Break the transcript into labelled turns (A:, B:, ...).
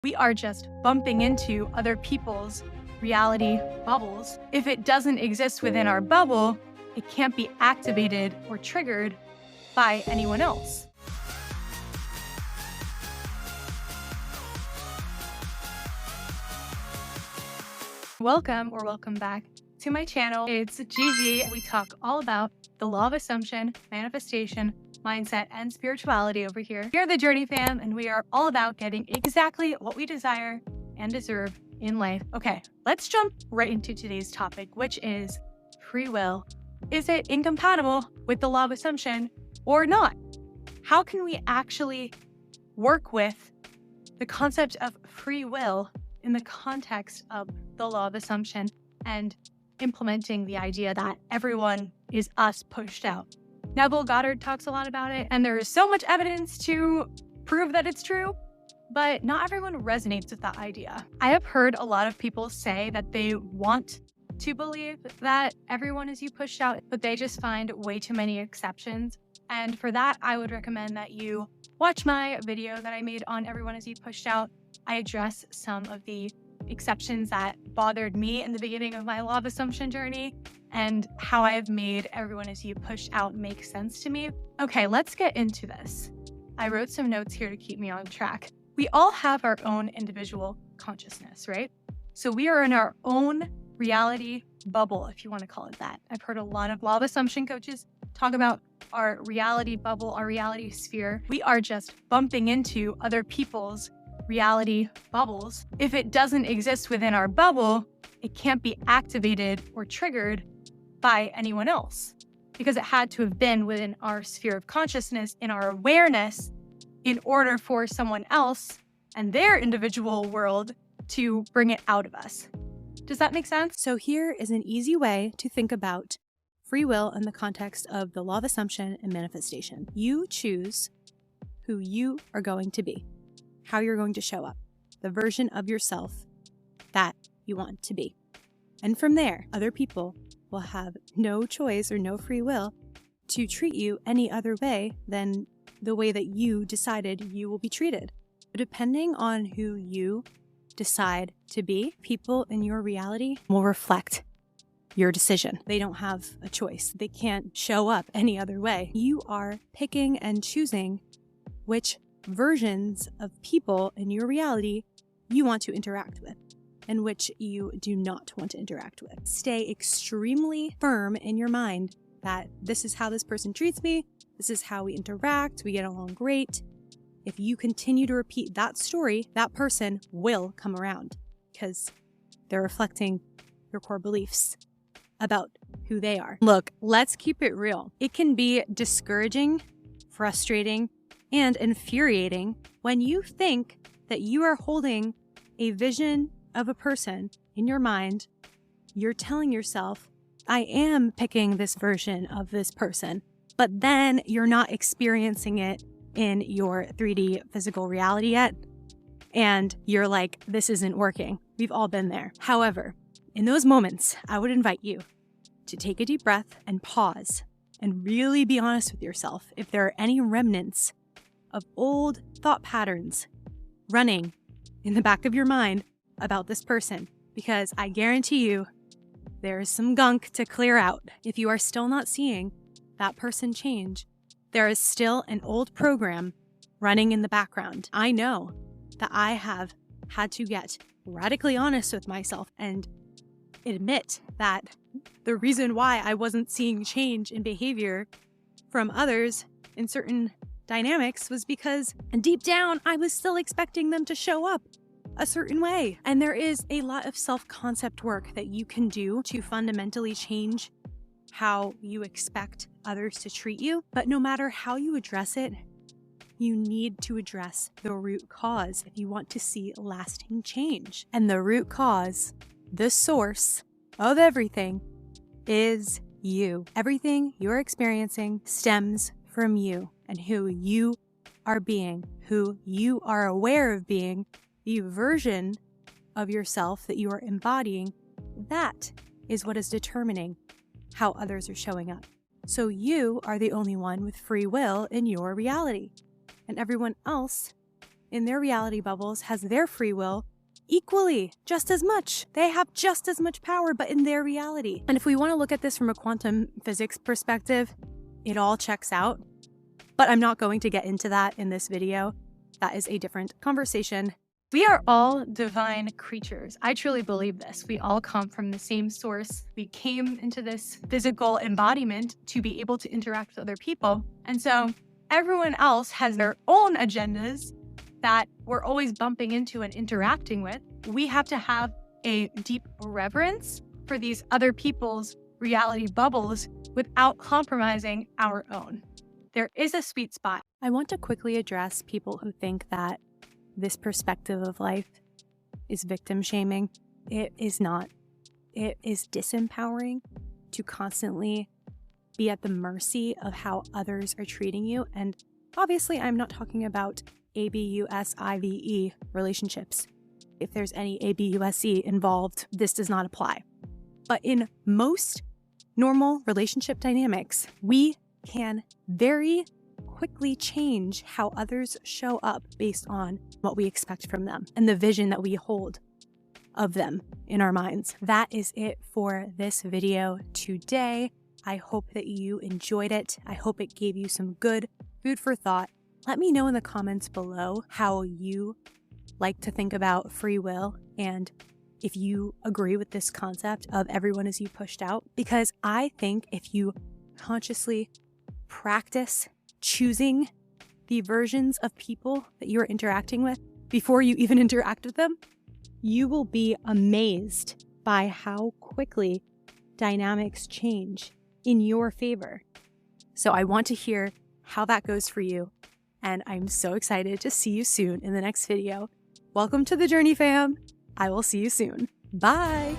A: We are just bumping into other people's reality bubbles. If it doesn't exist within our bubble, it can't be activated or triggered by anyone else. Welcome back to my channel. It's Gigi. We talk all about the law of assumption, manifestation, mindset, and spirituality over here. We are the Journey Fam, and we are all about getting exactly what we desire and deserve in life. Okay, let's jump right into today's topic, which is free will. Is it incompatible with the law of assumption or not? How can we actually work with the concept of free will in the context of the law of assumption and implementing the idea that everyone is us pushed out? Neville Goddard talks a lot about it, and there is so much evidence to prove that it's true, but not everyone resonates with that idea. I have heard a lot of people say that they want to believe that everyone is you pushed out, but they just find way too many exceptions. And for that, I would recommend that you watch my video that I made on everyone is you pushed out. I address some of the exceptions that bothered me in the beginning of my law of assumption journey and how I have made everyone is you pushed out make sense to me. Okay, let's get into this. I wrote some notes here to keep me on track. We all have our own individual consciousness, right? So we are in our own reality bubble, if you want to call it that. I've heard a lot of law of assumption coaches talk about our reality bubble, our reality sphere. We are just bumping into other people's reality bubbles. If it doesn't exist within our bubble, it can't be activated or triggered by anyone else because it had to have been within our sphere of consciousness, in our awareness, in order for someone else and their individual world to bring it out of us. Does that make sense?
B: So here is an easy way to think about free will in the context of the law of assumption and manifestation. You choose who you are going to be, how you're going to show up, the version of yourself that you want to be. And from there, other people will have no choice or no free will to treat you any other way than the way that you decided you will be treated. Depending on who you decide to be, people in your reality will reflect your decision. They don't have a choice. They can't show up any other way. You are picking and choosing which versions of people in your reality you want to interact with and which you do not want to interact with. Stay extremely firm in your mind that this is how this person treats me, this is how we interact, we get along great. If you continue to repeat that story, that person will come around because they're reflecting your core beliefs about who they are. Look, let's keep it real. It can be discouraging, frustrating, and infuriating when you think that you are holding a vision of a person in your mind. You're telling yourself, I am picking this version of this person, but then you're not experiencing it in your 3D physical reality yet. And you're like, this isn't working. We've all been there. However, in those moments, I would invite you to take a deep breath and pause and really be honest with yourself if there are any remnants of old thought patterns running in the back of your mind about this person, because I guarantee you there is some gunk to clear out. If you are still not seeing that person change, there is still an old program running in the background. I know that I have had to get radically honest with myself and admit that the reason why I wasn't seeing change in behavior from others in certain dynamics was because deep down, I was still expecting them to show up a certain way. And there is a lot of self-concept work that you can do to fundamentally change how you expect others to treat you. But no matter how you address it, you need to address the root cause if you want to see lasting change. And the root cause, the source of everything, is you. Everything you're experiencing stems from you and who you are being, who you are aware of being, the version of yourself that you are embodying. That is what is determining how others are showing up. So you are the only one with free will in your reality, and everyone else in their reality bubbles has their free will equally, just as much. They have just as much power, but in their reality. And if we want to look at this from a quantum physics perspective, it all checks out. But I'm not going to get into that in this video. That is a different conversation.
A: We are all divine creatures. I truly believe this. We all come from the same source. We came into this physical embodiment to be able to interact with other people. And so everyone else has their own agendas that we're always bumping into and interacting with. We have to have a deep reverence for these other people's reality bubbles without compromising our own. There is a sweet spot.
B: I want to quickly address people who think that this perspective of life is victim shaming. It is not. It is disempowering to constantly be at the mercy of how others are treating you. And obviously, I'm not talking about ABUSIVE relationships. If there's any ABUSE involved, this does not apply. But in most normal relationship dynamics, we can very quickly change how others show up based on what we expect from them and the vision that we hold of them in our minds. That is it for this video today. I hope that you enjoyed it. I hope it gave you some good food for thought. Let me know in the comments below how you like to think about free will and if you agree with this concept of everyone is you pushed out, because I think if you consciously practice choosing the versions of people that you're interacting with before you even interact with them, you will be amazed by how quickly dynamics change in your favor. So I want to hear how that goes for you, and I'm so excited to see you soon in the next video. Welcome to the journey, fam. I will see you soon. Bye.